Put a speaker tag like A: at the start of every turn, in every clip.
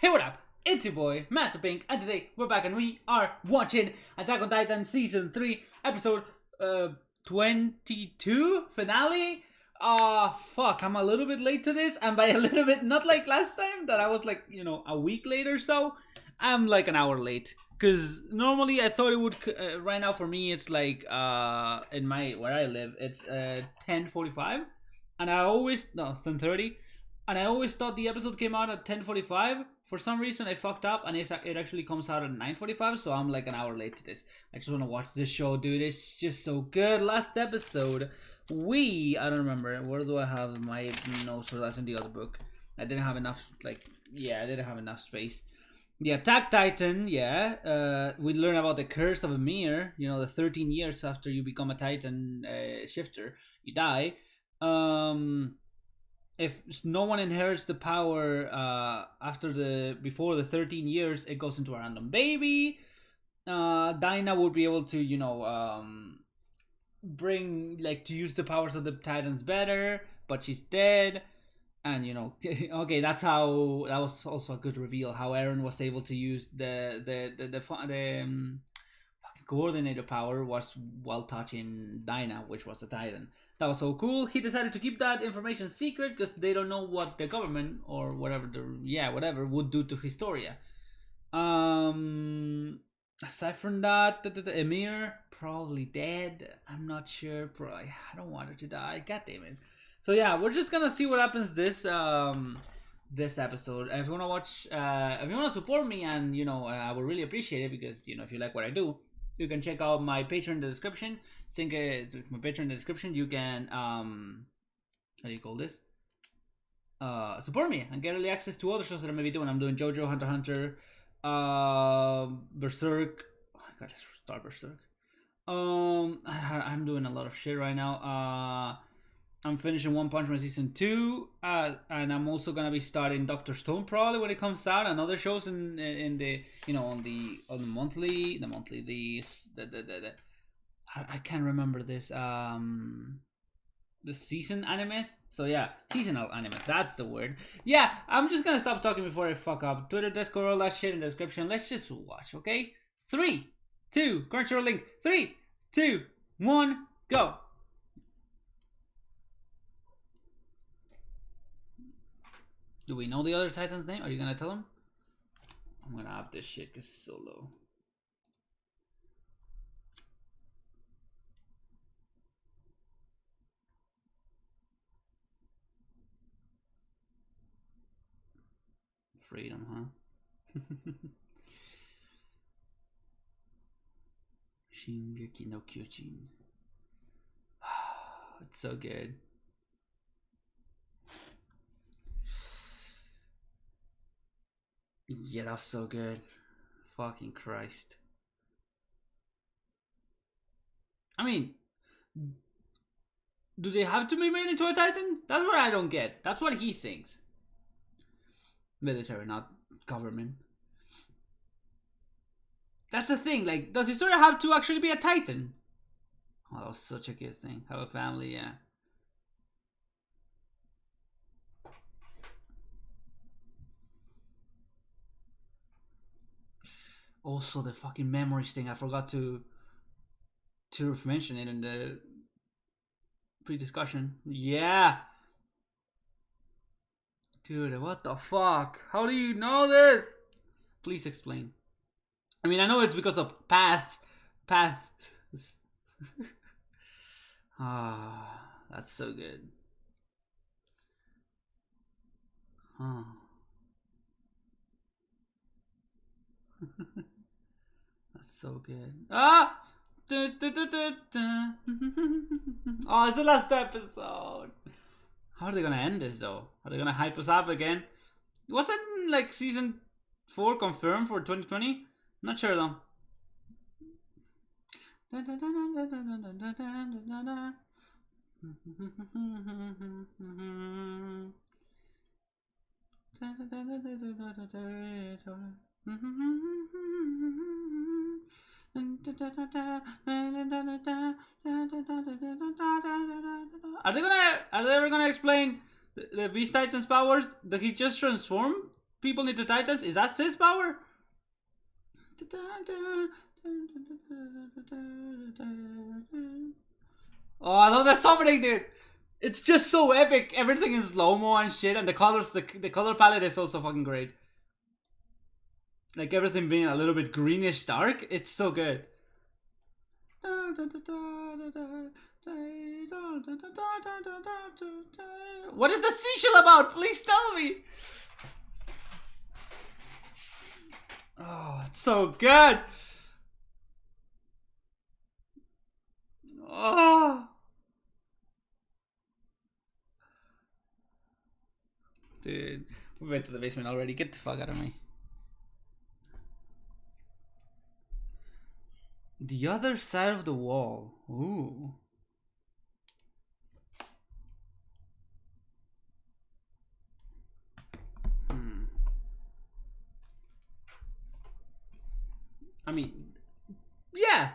A: Hey, what up? It's your boy, Master Pink, and today we're back and we are watching Attack on Titan Season 3, Episode 22 finale. Fuck, I'm a little bit late to this, and by a little bit, not like last time that I was like, a week late or so. I'm like an hour late. Because normally I thought it would, right now for me it's like, in where I live, it's 10:45. And I always, no, it's 10:30. And I always thought the episode came out at 10:45. For some reason I fucked up and it actually comes out at 9:45, so I'm like an hour late to this. I just want to watch this show, dude. It's just so good. Last episode, I don't remember, where do I have my notes for that's in the other book? I didn't have enough, I didn't have enough space. The Attack Titan, we learn about the curse of Ymir. The 13 years after you become a Titan shifter, you die. If no one inherits the power before the 13 years, it goes into a random baby. Dinah would be able to, bring, to use the powers of the Titans better, but she's dead. And okay, that was also a good reveal how Eren was able to use the fucking coordinator power was while touching Dinah, which was a Titan. That was so cool. He decided to keep that information secret because they don't know what the government or whatever would do to Historia. Aside from that, Ymir probably dead. I'm not sure. Probably, I don't want her to die. God damn it. So yeah, we're just gonna see what happens this episode. If you wanna watch, if you wanna support me, and I would really appreciate it because if you like what I do, you can check out my Patreon in the description. My Patreon in the description. You can how do you call this? Support me and get early access to other shows that I may be doing. I'm doing JoJo, Hunter x Hunter, Berserk. Oh, I gotta start Berserk. I'm doing a lot of shit right now. I'm finishing One Punch Man Season 2, and I'm also gonna be starting Doctor Stone probably when it comes out, and other shows in the on the monthly I can't remember this the season animes. So yeah, seasonal anime, that's the word. Yeah, I'm just gonna stop talking before I fuck up. Twitter, Discord, all that shit in the description. Let's just watch, okay? 3, 2, Crunchyroll link. 3, 2, 1, go. Do we know the other Titan's name? Are you gonna tell him? I'm gonna up this shit because it's so low. Freedom, huh? Shingeki no Kyojin. It's so good. Yeah, that's so good. Fucking Christ. I mean, do they have to be made into a Titan? That's what I don't get. That's what he thinks. Military, not government. That's the thing. Does he sort of have to actually be a Titan? Oh, that was such a good thing. Have a family, yeah. Also, the fucking memories thing. I forgot to mention it in the pre-discussion. Yeah. Dude, what the fuck? How do you know this? Please explain. I mean, I know it's because of paths. That's so good. Huh. That's so good. Ah! Oh, it's the last episode. How are they gonna end this though? Are they gonna hype us up again? Wasn't season 4 confirmed for 2020? Not sure though. Are they ever gonna explain the Beast Titan's powers? That he just transformed people into Titans? Is that Sis power? Oh, I love that summoning, dude. It's just so epic. Everything is slow-mo and shit, and the colors, the color palette is also fucking great. Like everything being a little bit greenish dark, it's so good. What is the seashell about? Please tell me. Oh, it's so good. Oh. Dude, we went to the basement already. Get the fuck out of me. The other side of the wall. Ooh. I mean, yeah.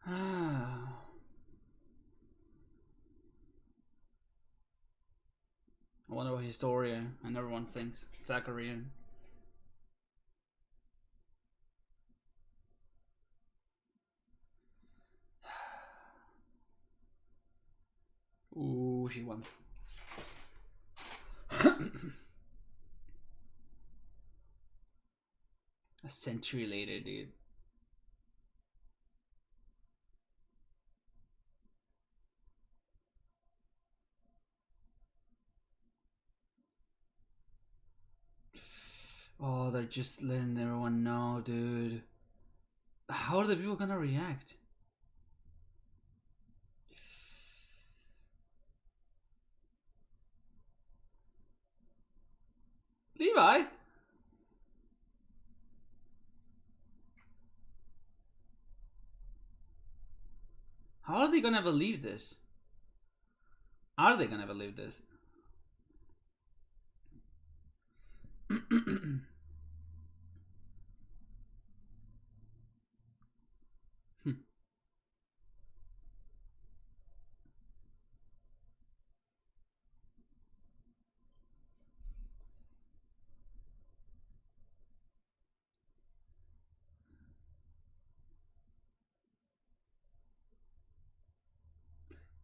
A: I wonder what Historia and everyone thinks. Zacharian. Ooh, she wants. A century later, dude. Oh, they're just letting everyone know, dude. How are the people gonna react? Levi? How are they gonna believe this? Are they gonna believe this?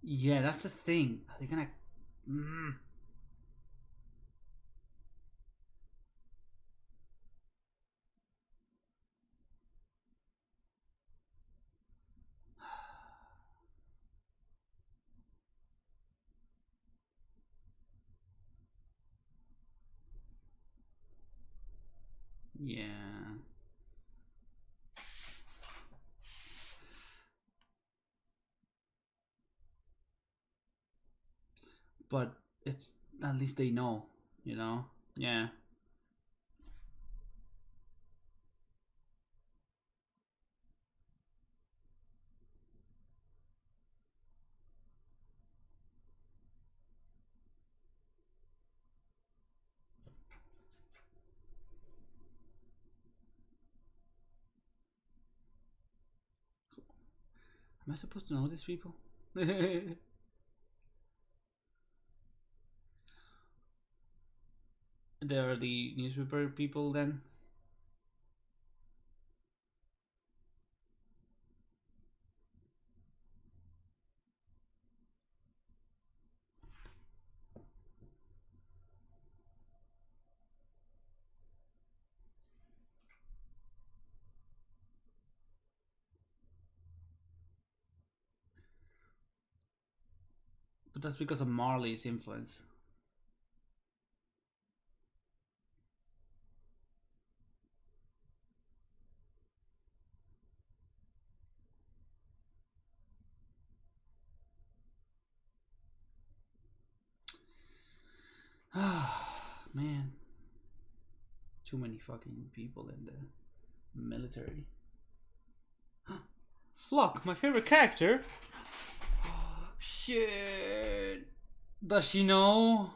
A: Yeah, that's the thing. Are they gonna... Yeah. But it's... At least they know, you know? Yeah. Am I supposed to know these people? They are the newspaper people then? But that's because of Marley's influence. Man. Too many fucking people in the military. Flock, my favorite character. Shit. Does she know?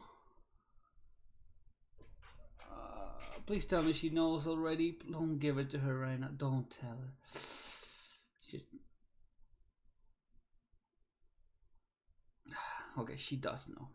A: Please tell me she knows already. Don't give it to her right now. Don't tell her. Shit. Okay, she does know.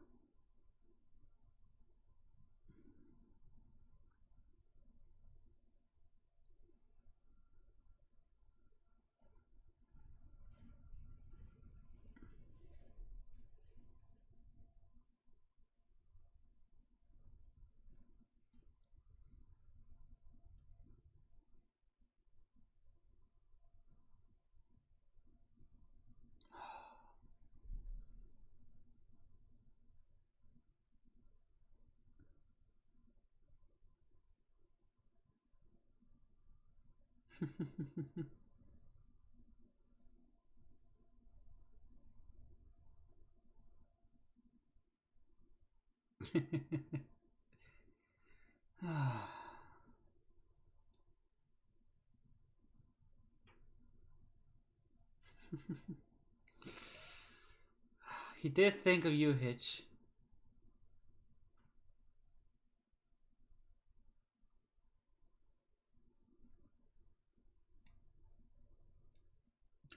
A: He did think of you, Hitch.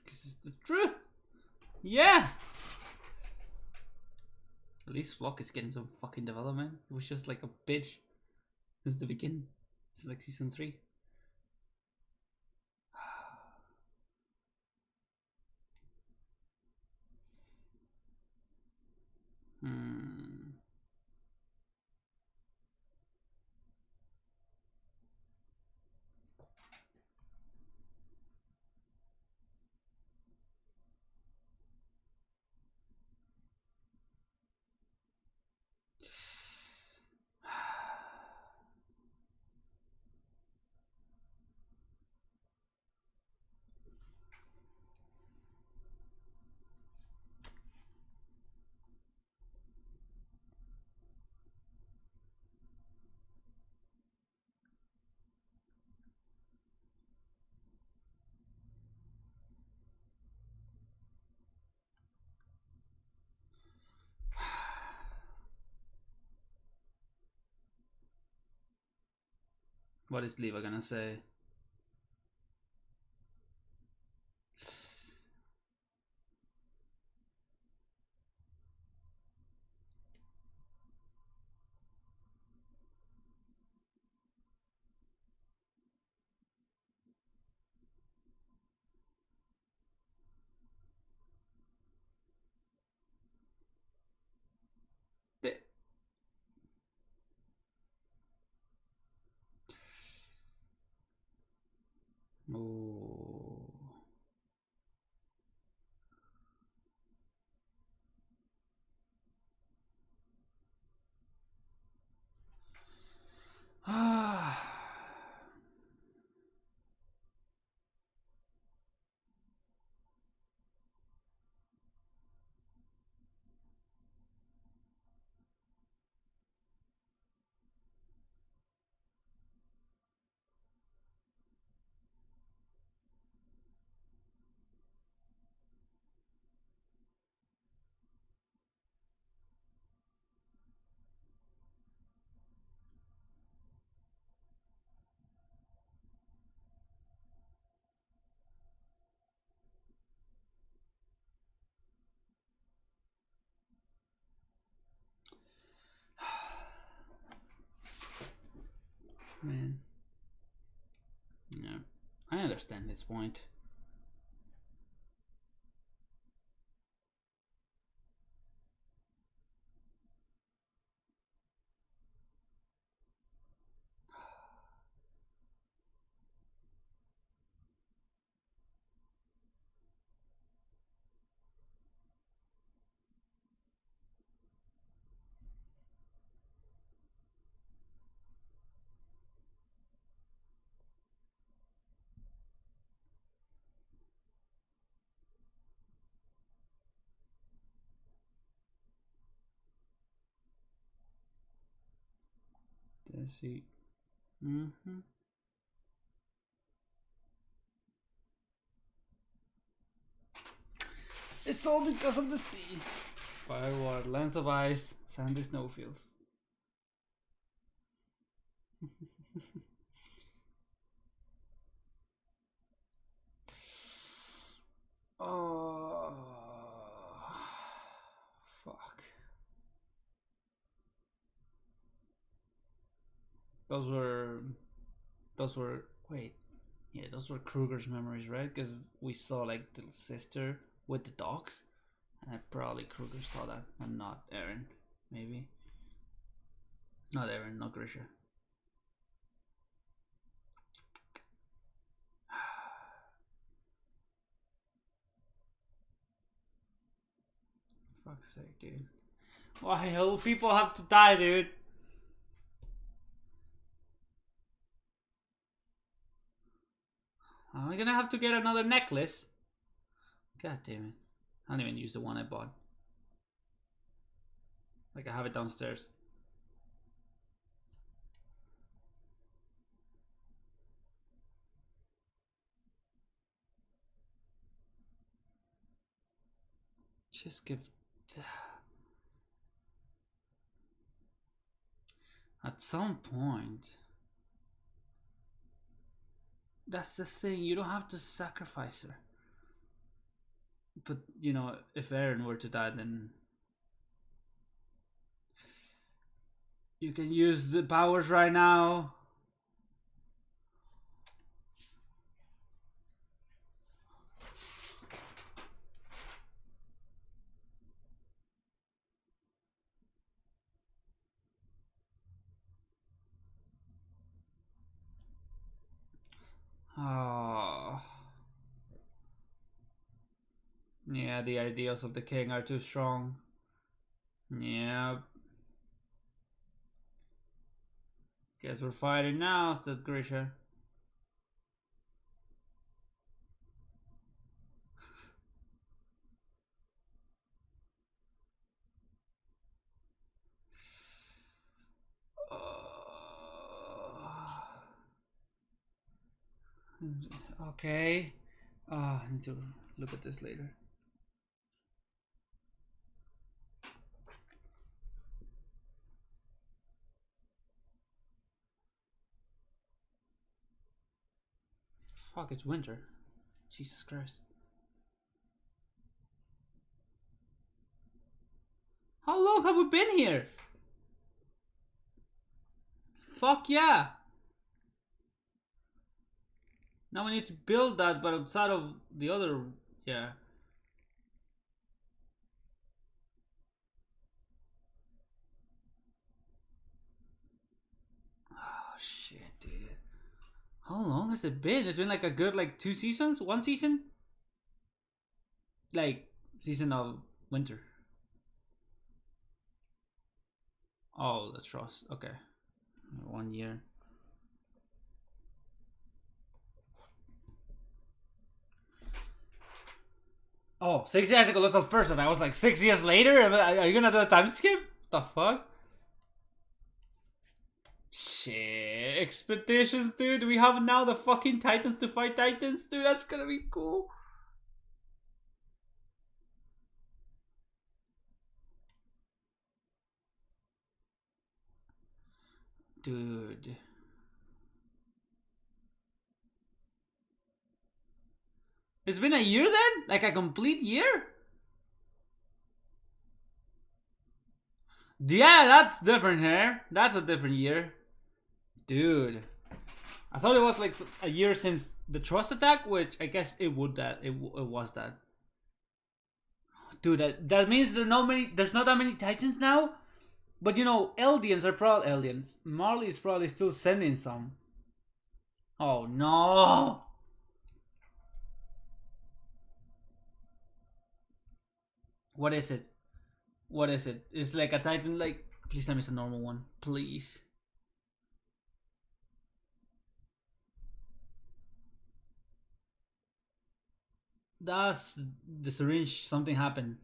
A: This is the truth. Yeah. At least Flock is getting some fucking development. It was just like a bitch since the beginning. This is like season 3. Hmm. What is Leva gonna say? Oh. Ah. Man. Yeah. I understand his point. Does he? Mm-hmm. It's all because of the sea. Firewater, lands of ice, sandy snowfields. Oh, fuck. Those were wait, yeah, those were Kruger's memories, right? Because we saw like the sister with the dogs, and I probably Kruger saw that, and not Aaron, maybe. Not Aaron, not Grisha. Fuck's sake, dude. Why all people have to die, dude? Am I gonna have to get another necklace? God damn it. I don't even use the one I bought. Like, I have it downstairs. Just give... At some point... That's the thing, you don't have to sacrifice her. But, you know, if Aaron were to die, then... You can use the powers right now. Oh. Yeah, the ideals of the king are too strong. Yeah. Guess we're fighting now, said Grisha. Okay. I need to look at this later. Fuck, it's winter. Jesus Christ. How long have we been here? Fuck yeah. Now we need to build that, but outside of the other... Yeah. Oh, shit, dude. How long has it been? It's been like a good, like, 2 seasons? 1 season? Like, season of winter. Oh, that's Ross. Okay. 1 year. Oh, 6 years ago was the first, and I was like 6 years later? Are you gonna do a time skip? What the fuck? Shit. Expeditions, dude. We have now the fucking Titans to fight Titans, dude. That's gonna be cool. Dude. It's been a year then? Like a complete year? Yeah, that's different here. That's a different year. Dude. I thought it was like a year since the trust attack, which I guess it would that it was that. Dude, that means there's not that many Titans now. But you know, Eldians are probably Eldians. Marley is probably still sending some. Oh no! What is it? What is it? It's like a Titan. Like, please tell me it's a normal one, please. That's the syringe. Something happened.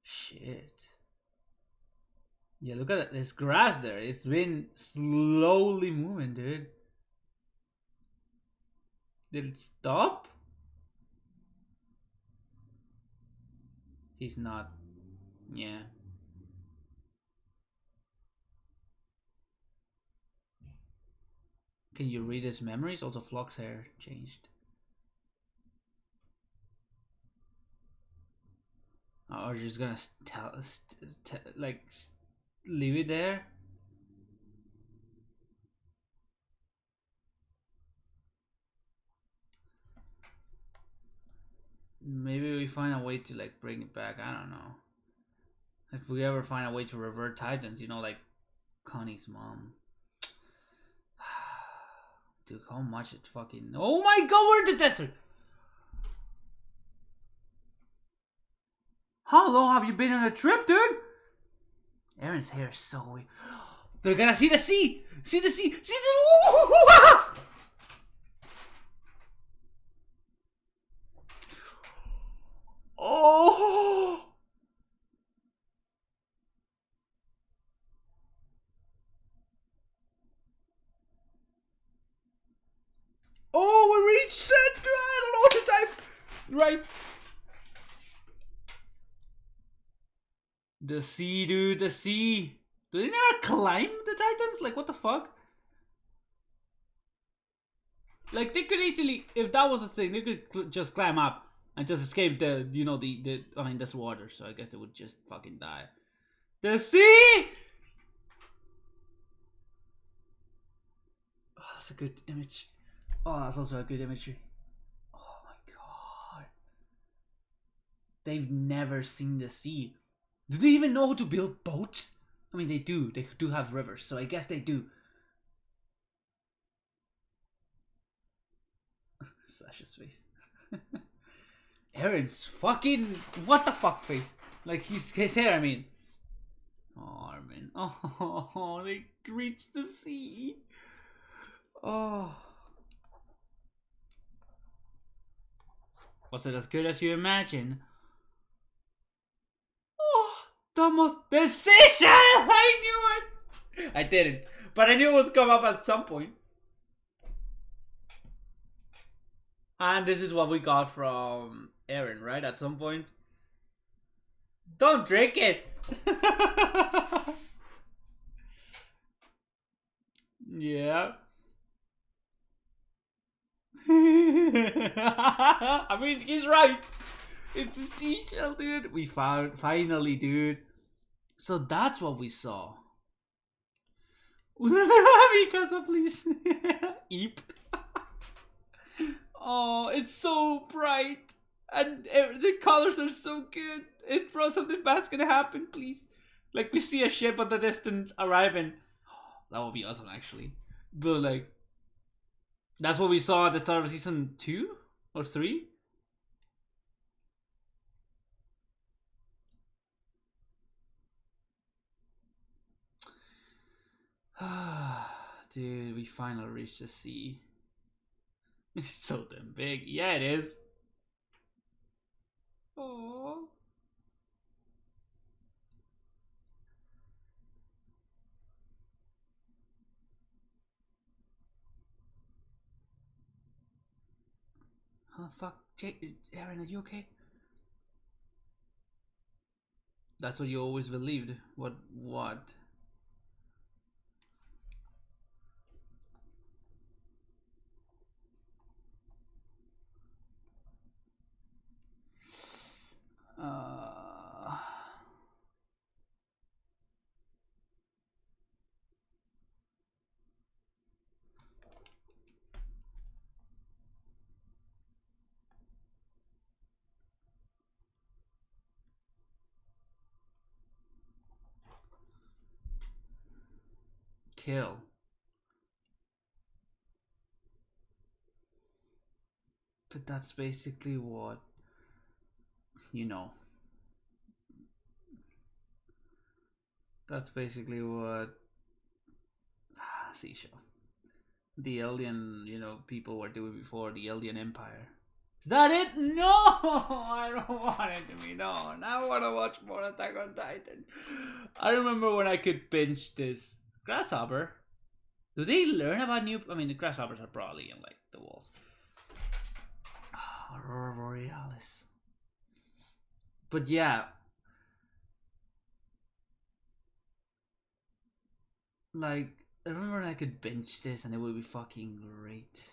A: Shit. Yeah, look at it. There's grass there. It's been slowly moving, dude. Did it stop? He's not. Yeah. Can you read his memories? Also, Flock's hair changed. Or just gonna tell, like leave it there. Maybe we find a way to like bring it back. I don't know. If we ever find a way to revert Titans, you know, like Connie's mom. Dude, how much it fucking... Oh my god, we're in the desert! How long have you been on a trip, dude? Eren's hair is so weird. They're gonna see the sea! See the sea! See the... Oh! Oh, we reached it! I don't know what to type! Right. The sea, dude, the sea. Do they never climb the Titans? Like, what the fuck? Like, they could easily, if that was a thing, they could just climb up and just escape the, you know, I mean, this water, so I guess they would just fucking die. The sea! Oh, that's a good image. Oh, that's also a good imagery. Oh my god. They've never seen the sea. Do they even know how to build boats? I mean, they do. They do have rivers, so I guess they do. Sasha's face. Eren's fucking... What the fuck face? Like, his hair, I mean. Oh, Armin. Oh, they reached the sea. Oh. Was it as good as you imagine? Oh, the most decision! I knew it! I didn't, but I knew it would come up at some point. And this is what we got from Eren, right? At some point. Don't drink it! Yeah. I mean, he's right. It's a seashell, dude. We found, finally, dude. So that's what we saw. Mikasa, please. Eep. Oh, it's so bright. And the colors are so good. It brought something bad's gonna happen, please. Like, we see a ship at the distance arriving. That would be awesome, actually. But, like, that's what we saw at the start of season 2 or 3. Dude, we finally reached the sea. It's so damn big. Yeah, it is. Oh. Oh fuck, Eren, are you okay? That's what you always believed. What? Uh... Kill. But that's basically what, you know. That's basically what Seashell. The alien, you know, people were doing before the alien empire. Is that it? No! I don't want it to be. No, now I want to watch more Attack on Titan. I remember when I could binge this. Grasshopper? Do they learn about new... I mean, the grasshoppers are probably in, like, the walls. Oh, Aurora Borealis. But yeah. Like, I remember when I could binge this and it would be fucking great.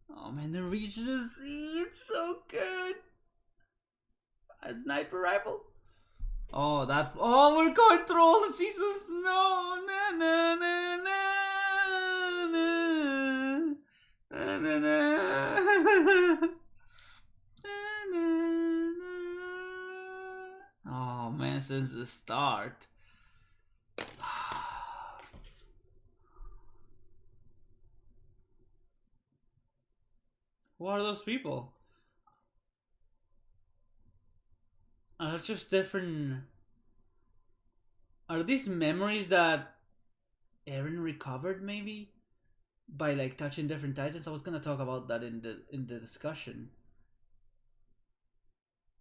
A: Oh man, the Reach the Sea, it's so good. A sniper rifle. Oh, that. Oh, we're going through all the seasons. No, na na na na na na na na. Oh man, since the start. Who are those people? Are they just different? Are these memories that Eren recovered maybe by like touching different titans? I was gonna talk about that in the discussion.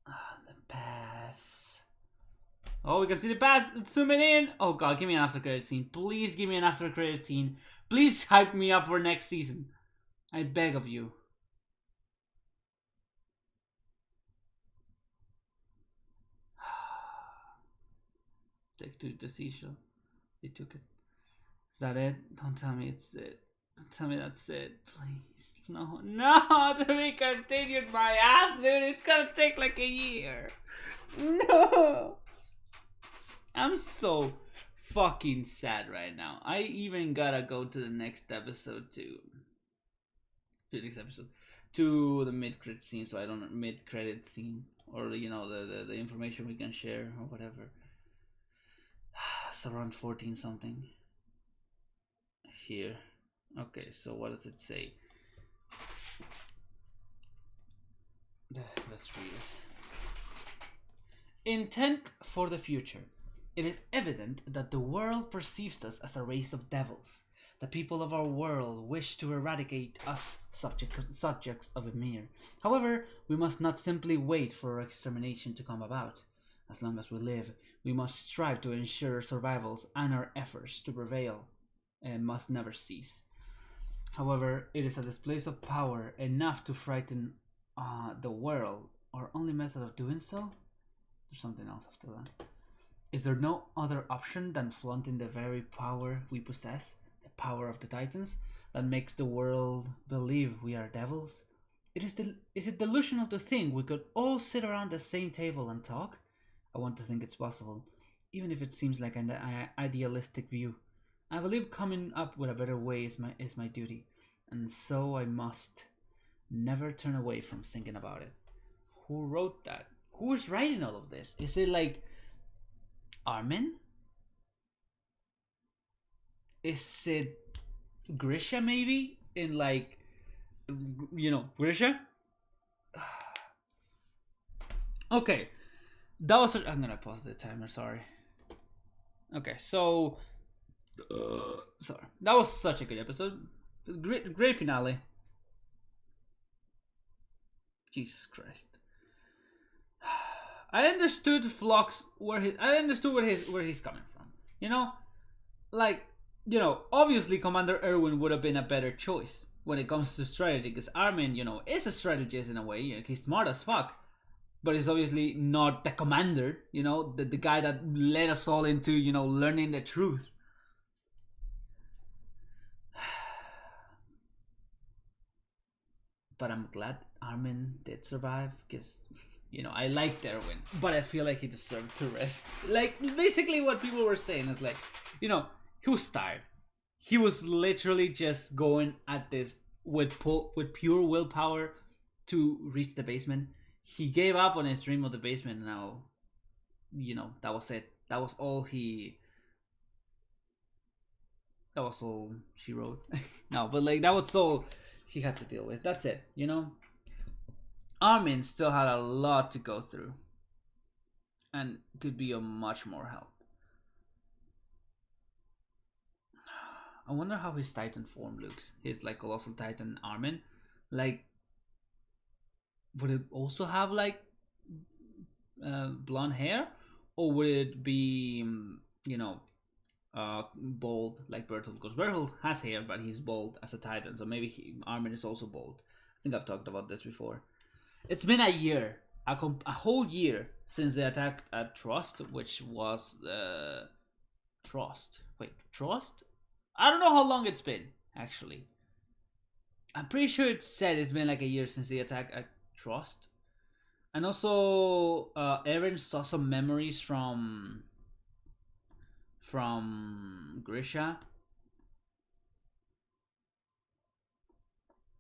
A: Ah, the paths. Oh, we can see the paths. It's zooming in. Oh god, give me an after credit scene. Please give me an after credit scene. Please hype me up for next season. I beg of you. Take to the seashell. They took it. Is that it? Don't tell me it's it. Don't tell me that's it. Please. No. No, to be continued my ass, dude. It's gonna take like a year. No. I'm so fucking sad right now. I even gotta go to the next episode to the next episode to the mid-credit scene, so I don't mid-credit scene, or you know the information we can share or whatever. It's around 14 something here. Okay, so what does it say? Let's read it. Intent for the future. It is evident that the world perceives us as a race of devils. The people of our world wish to eradicate us, subjects of Ymir. However, we must not simply wait for our extermination to come about. As long as we live, we must strive to ensure survivals, and our efforts to prevail must never cease. However, it is a display of power enough to frighten the world. Our only method of doing so? There's something else after that. Is there no other option than flaunting the very power we possess, the power of the Titans, that makes the world believe we are devils? Is it delusional to think we could all sit around the same table and talk? I want to think it's possible, even if it seems like an idealistic view. I believe coming up with a better way is my duty, and so I must never turn away from thinking about it. Who wrote that? Who is writing all of this? Is it like Armin? Is it Grisha maybe? In like, you know, Grisha? Okay. That was. I'm gonna pause the timer. Sorry. Okay, so. Sorry. That was such a good episode. Great finale. Jesus Christ. I understood Flox I understood where he's coming from. You know, like, you know, obviously Commander Erwin would have been a better choice when it comes to strategy, because Armin, you know, is a strategist in a way. You know, he's smart as fuck, but he's obviously not the commander. You know, the guy that led us all into, you know, learning the truth. But I'm glad Armin did survive, because, you know, I liked Erwin, but I feel like he deserved to rest. Like, basically what people were saying is like, you know, he was tired. He was literally just going at this with pure willpower to reach the basement. He gave up on his dream of the basement, and now, you know, that was it. That was all she wrote. No, but like, that was all he had to deal with. That's it, you know? Armin still had a lot to go through, and could be of much more help. I wonder how his Titan form looks. His like Colossal Titan Armin. Like, would it also have like blonde hair? Or would it be, you know, bald like Bertolt? Because Bertolt has hair, but he's bald as a Titan. So maybe Armin is also bald. I think I've talked about this before. It's been a year, a whole year since they attacked at Trust, which was Trust. Wait, Trust? I don't know how long it's been, actually. I'm pretty sure it said it's been like a year since the attack at Trust. And also, Eren saw some memories Grisha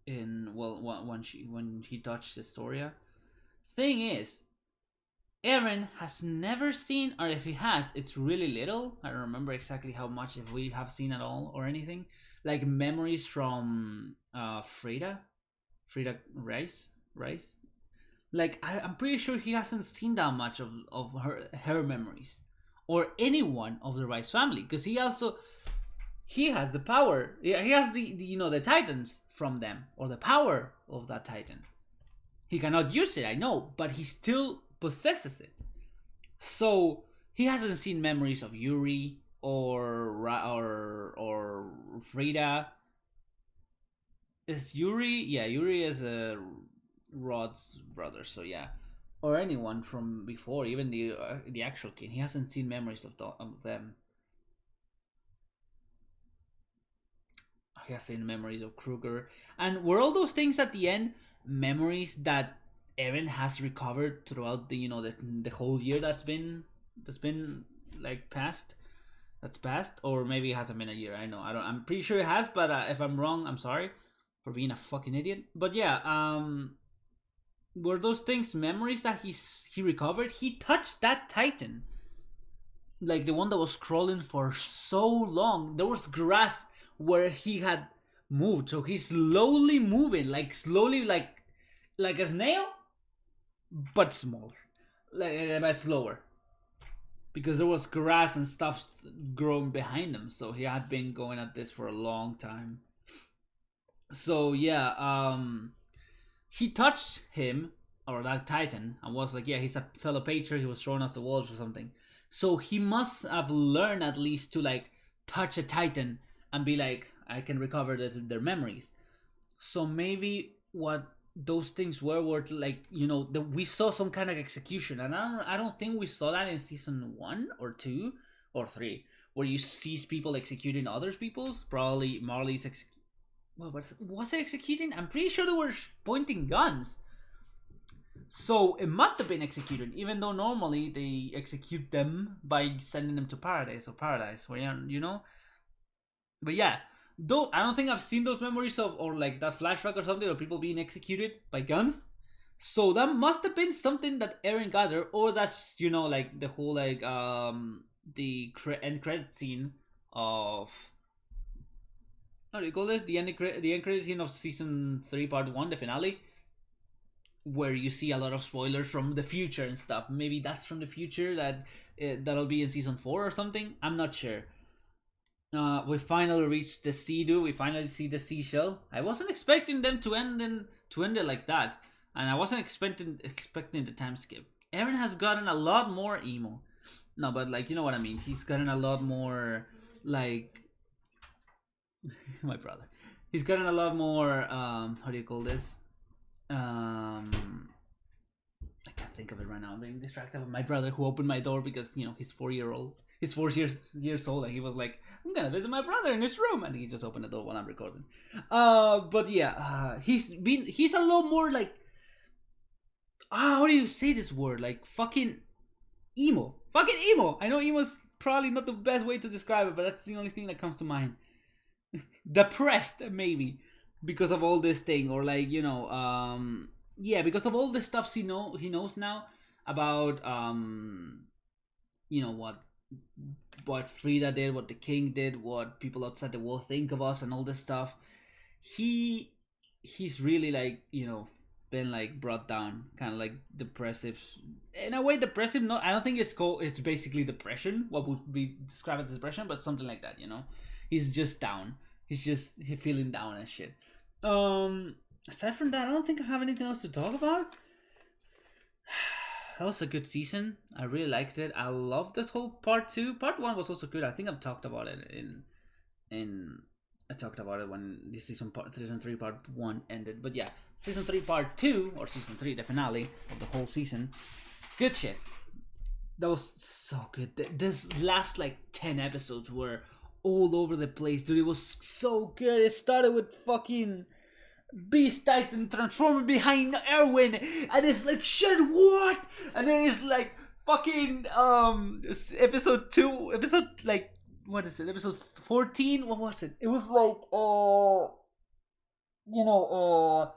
A: in, well, when he touched Historia. Thing is, Eren has never seen, or if he has, it's really little. I don't remember exactly how much, if we have seen at all or anything. Like memories from Frida Rice. Like I'm pretty sure he hasn't seen that much of her memories, or anyone of the Rice family, because he has the power. Yeah, he has the Titans from them, or the power of that Titan. He cannot use it, I know, but he still possesses it. So he hasn't seen memories of Yuri or Frida. Is Yuri? Yeah, Yuri is Rod's brother. So yeah, or anyone from before, even the actual king. He hasn't seen memories of them. He has seen memories of Kruger, and were all those things at the end memories that Eren has recovered throughout the whole year that's been like past that's passed, or maybe it hasn't been a year. I know I don't. I'm pretty sure it has, but if I'm wrong, I'm sorry for being a fucking idiot. But yeah, were those things memories that he recovered? He touched that Titan, like the one that was crawling for so long. There was grass where he had moved, so he's slowly moving, like slowly, like a snail, but smaller, but slower, because there was grass and stuff growing behind him. So he had been going at this for a long time. So yeah, he touched him, or that Titan, and was like, yeah, he's a fellow patriot. He was thrown off the walls or something. So he must have learned at least to like touch a Titan and be like, I can recover their memories. So maybe what those things were like, we saw some kind of execution, and I don't think we saw that in season 1 or 2 or 3, where you see people executing others people's. Probably Marley's well, but was it executing? I'm pretty sure they were pointing guns. So it must have been executed, even though normally they execute them by sending them to paradise, where But yeah, those I don't think I've seen those memories of, or like that flashback or something, of people being executed by guns. So that must have been something that Eren gathered, or that's like the whole like the end credit scene of, how do you call this, the end credit scene of season 3 part 1, the finale, where you see a lot of spoilers from the future and stuff. Maybe that's from the future that'll be in season 4 or something. I'm not sure. We finally reached the Sea-Doo. We finally see the seashell. I wasn't expecting them to end it like that, and I wasn't expecting the time skip. Eren has gotten a lot more emo. No, but like, you know what I mean. He's gotten a lot more like my brother. He's gotten a lot more. How do you call this? I can't think of it right now. I'm being distracted by my brother, who opened my door because he's 4 year old. He's 4 years old, and he was like, "I'm gonna visit my brother in his room," and he just opened the door while I'm recording. But yeah, he's a lot more like, how do you say this word? Like fucking emo. I know emo's probably not the best way to describe it, but that's the only thing that comes to mind. Depressed, maybe, because of all this thing, or like yeah, because of all the stuff he knows now about what Frida did, what the king did, what people outside the wall think of us, and all this stuff. He's really like been like brought down, kind of like depressive, in a way. Depressive, no, I don't think it's basically depression, what would be described as depression, but something like that. He's just down. He's feeling down and shit. Aside from that, I don't think I have anything else to talk about. That was a good season. I really liked it. I loved this whole part 2. Part 1 was also good. I think I've talked about it I talked about it when the season 3 part 1 ended. But yeah, season 3 part 2, or season 3, the finale of the whole season. Good shit. That was so good. This last like 10 episodes were all over the place, dude. It was so good. It started with fucking Beast Titan transforming behind Erwin, and it's like shit, what? And then it's like fucking episode 2, episode like what is it? Episode 14? What was it? It was like you know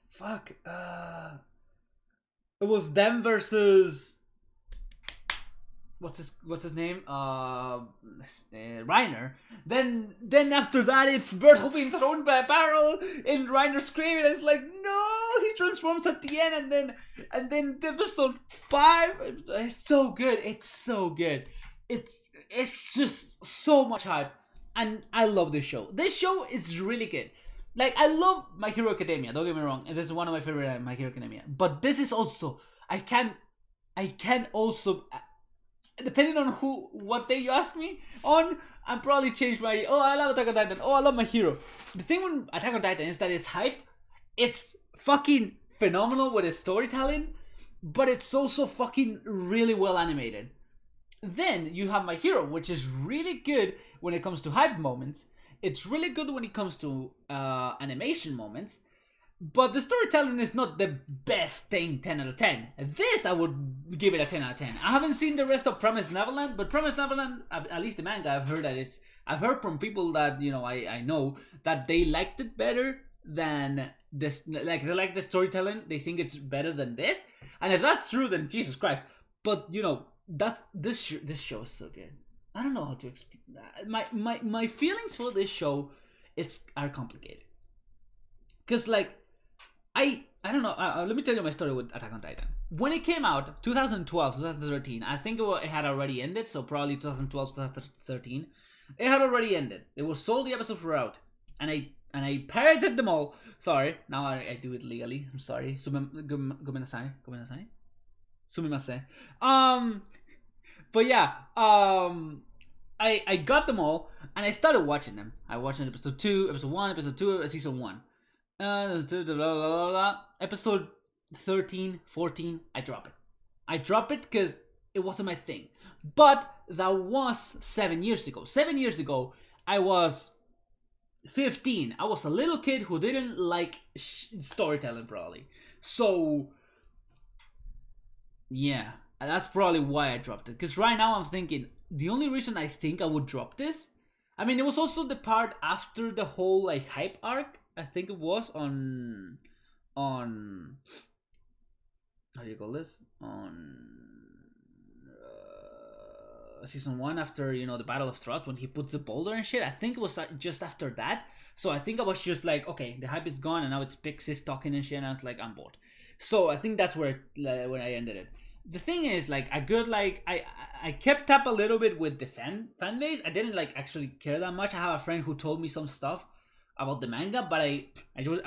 A: fuck it was them versus what's his name? Reiner. Then after that, it's Bertel being thrown by a barrel, and Reiner screaming. It's like no, he transforms at the end, and then episode 5. It's so good. It's so good. It's just so much hype, and I love this show. This show is really good. Like I love My Hero Academia. Don't get me wrong. This is one of my favorite My Hero Academia. But this is also I can also depending on what day you ask me on, I'm probably change my I love Attack on Titan. I love My Hero. The thing with Attack on Titan is that it's hype. It's fucking phenomenal with its storytelling, but it's also fucking really well animated. Then you have My Hero, which is really good when it comes to hype moments. It's really good when it comes to animation moments. But the storytelling is not the best thing 10 out of 10. This, I would give it a 10 out of 10. I haven't seen the rest of Promised Neverland, but Promised Neverland, at least the manga, I've heard from people that, I know, that they liked it better than this. Like, they like the storytelling. They think it's better than this. And if that's true, then Jesus Christ. But, this show is so good. I don't know how to explain that. My feelings for this show are complicated. Because, like, I don't know. Let me tell you my story with Attack on Titan. When it came out, 2012, 2013, I think it had already ended, so probably 2012, 2013. It had already ended. It was sold, the episodes were out. And I pirated them all. Sorry, now I do it legally. I'm sorry. Gomenasai. Sumimasen. But yeah, I got them all, and I started watching them. I watched episode 2, episode 1, episode 2, season 1. Episode 13, 14, I drop it because it wasn't my thing. But that was 7 years ago. 7 years ago, I was 15. I was a little kid who didn't like storytelling, probably. So, yeah, that's probably why I dropped it. Because right now I'm thinking, the only reason I think I would drop this, I mean, it was also the part after the whole, like, hype arc. I think it was on how do you call this, on season 1, after the Battle of Thrust, when he puts the boulder and shit. I think it was just after that. So I think I was just like, okay, the hype is gone, and now it's Pixis talking and shit, and I was like, I'm bored. So I think that's where I ended it. The thing is, like, I kept up a little bit with the fan base. I didn't like actually care that much. I have a friend who told me some stuff about the manga, but I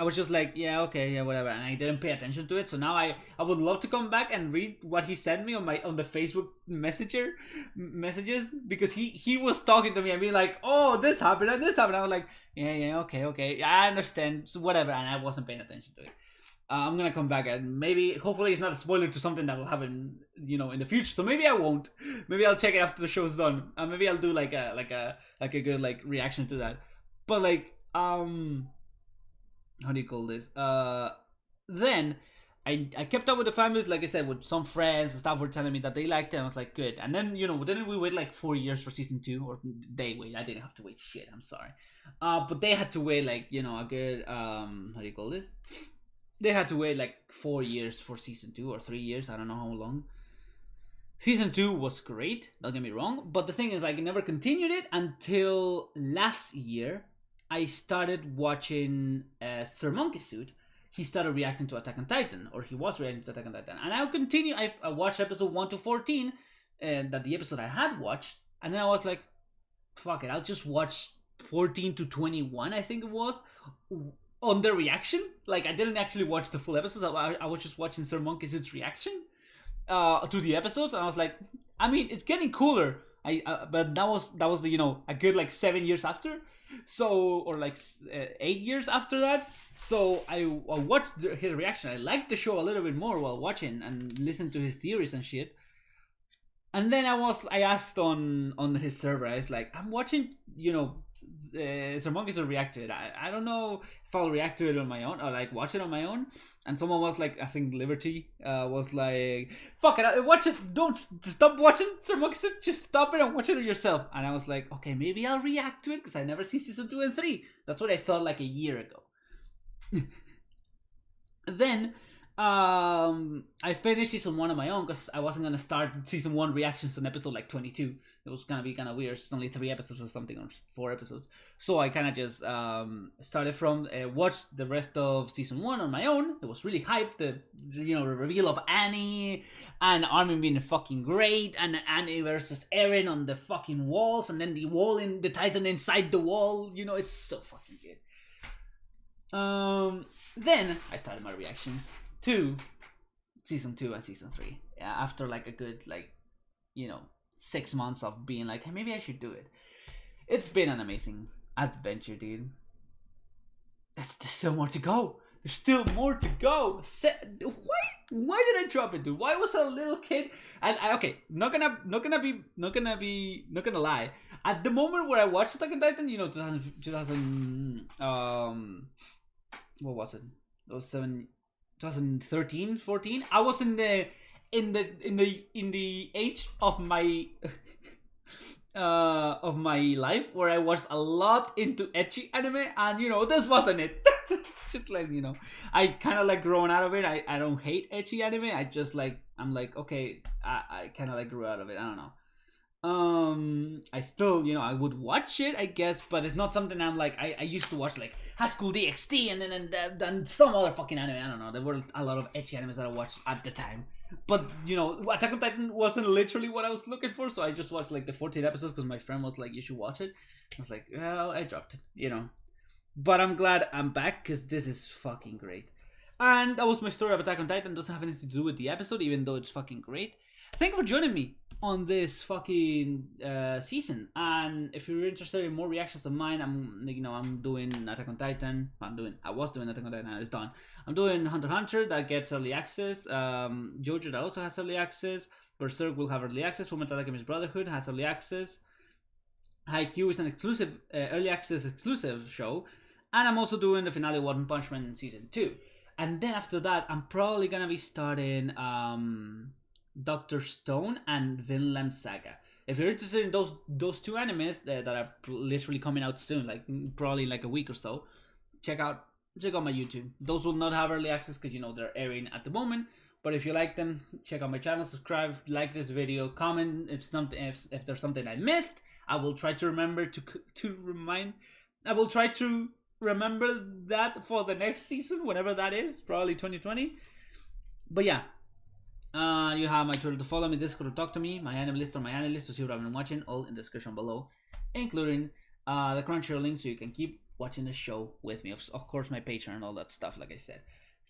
A: was just like, yeah, okay, yeah, whatever, and I didn't pay attention to it. So now I would love to come back and read what he sent me on the Facebook messages, because he was talking to me and being like, oh, this happened and this happened. I was like, yeah, okay, I understand, so whatever, and I wasn't paying attention to it. I'm gonna come back, and hopefully it's not a spoiler to something that will happen, in the future. So maybe I won't. Maybe I'll check it after the show's done. Maybe I'll do like a good like reaction to that. But like, how do you call this? Then I kept up with the families, like I said, with some friends and stuff were telling me that they liked it, and I was like, good. And then, then we wait like 4 years for season 2, or they wait. I didn't have to wait shit, I'm sorry. But they had to wait like, a good, how do you call this? They had to wait like 4 years for season 2, or 3 years, I don't know how long. Season 2 was great, don't get me wrong, but the thing is, like, I never continued it until last year. I started watching Sir Monkey Suit. He started reacting to Attack on Titan, or he was reacting to Attack on Titan, and I'll continue. I watched episode 1 to 14, that the episode I had watched, and then I was like, fuck it, I'll just watch 14 to 21, I think it was, on the reaction. Like, I didn't actually watch the full episodes. I was just watching Sir Monkey Suit's reaction to the episodes, and I was like, I mean, it's getting cooler. But that was the a good like 7 years after, so, or like 8 years after that. So I watched his reaction. I liked the show a little bit more while watching and listened to his theories and shit. And then I asked on his server. I was like, I'm watching, Sermonkeys will react to it. I don't know if I'll react to it on my own or like watch it on my own. And someone was like, I think Liberty was like, fuck it, watch it. Don't stop watching Sermonkeys. Just stop it and watch it yourself. And I was like, okay, maybe I'll react to it because I never seen season 2 and 3. That's what I thought like a year ago. Then I finished season 1 on my own because I wasn't gonna start season 1 reactions on episode like 22. It was gonna be kind of weird. It's only 3 episodes or something, or 4 episodes. So I kind of just started from watched the rest of season 1 on my own. It was really hyped. The reveal of Annie and Armin being fucking great, and Annie versus Eren on the fucking walls, and then the wall in the Titan inside the wall. It's so fucking good. Then I started my reactions to season 2 and season 3. Yeah, after like a good 6 months of being like, hey, maybe I should do it. It's been an amazing adventure, dude. There's still more to go. There's still more to go. Why did I drop it, dude? Why was I a little kid? And okay, not gonna lie. At the moment where I watched Attack on Titan, 2000 what was it? It was 2013, 14. I was in the age of my life where I was a lot into ecchi anime, and this wasn't it. Just like I kind of like growing out of it. I don't hate ecchi anime. I just like I'm like okay, I kind of like grew out of it. I don't know. I still I would watch it, I guess, but it's not something I'm like I used to watch like High School DxD and then some other fucking anime. I don't know. There were a lot of ecchi animes that I watched at the time, but Attack on Titan wasn't literally what I was looking for, so I just watched like the 14 episodes because my friend was like, you should watch it. I was like, well, I dropped it, but I'm glad I'm back because this is fucking great. And that was my story of Attack on Titan. Doesn't have anything to do with the episode, even though it's fucking great. Thank you for joining me on this fucking season. And if you're interested in more reactions of mine, I'm doing Attack on Titan. I was doing Attack on Titan. Now it's done. I'm doing Hunter x Hunter that gets early access. JoJo that also has early access. Berserk will have early access. Fullmetal Alchemist Brotherhood has early access. Haikyuu is an exclusive early access exclusive show. And I'm also doing the finale of One Punch Man in season 2. And then after that, I'm probably gonna be starting Dr. Stone and Vinland Saga. If you're interested in those two animes that are literally coming out soon, like probably in like a week or so, check out my YouTube. Those will not have early access because they're airing at the moment. But if you like them, check out my channel, subscribe, like this video, comment if there's something I missed. I will try to remember to remind. I will try to remember that for the next season, whenever that is, probably 2020. But yeah. You have my Twitter to follow me, Discord to talk to me, my anime list or my anime list to see what I've been watching, all in the description below, including the Crunchyroll link so you can keep watching the show with me. Of course, my Patreon and all that stuff, like I said.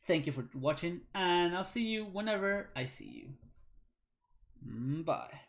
A: Thank you for watching, and I'll see you whenever I see you. Bye.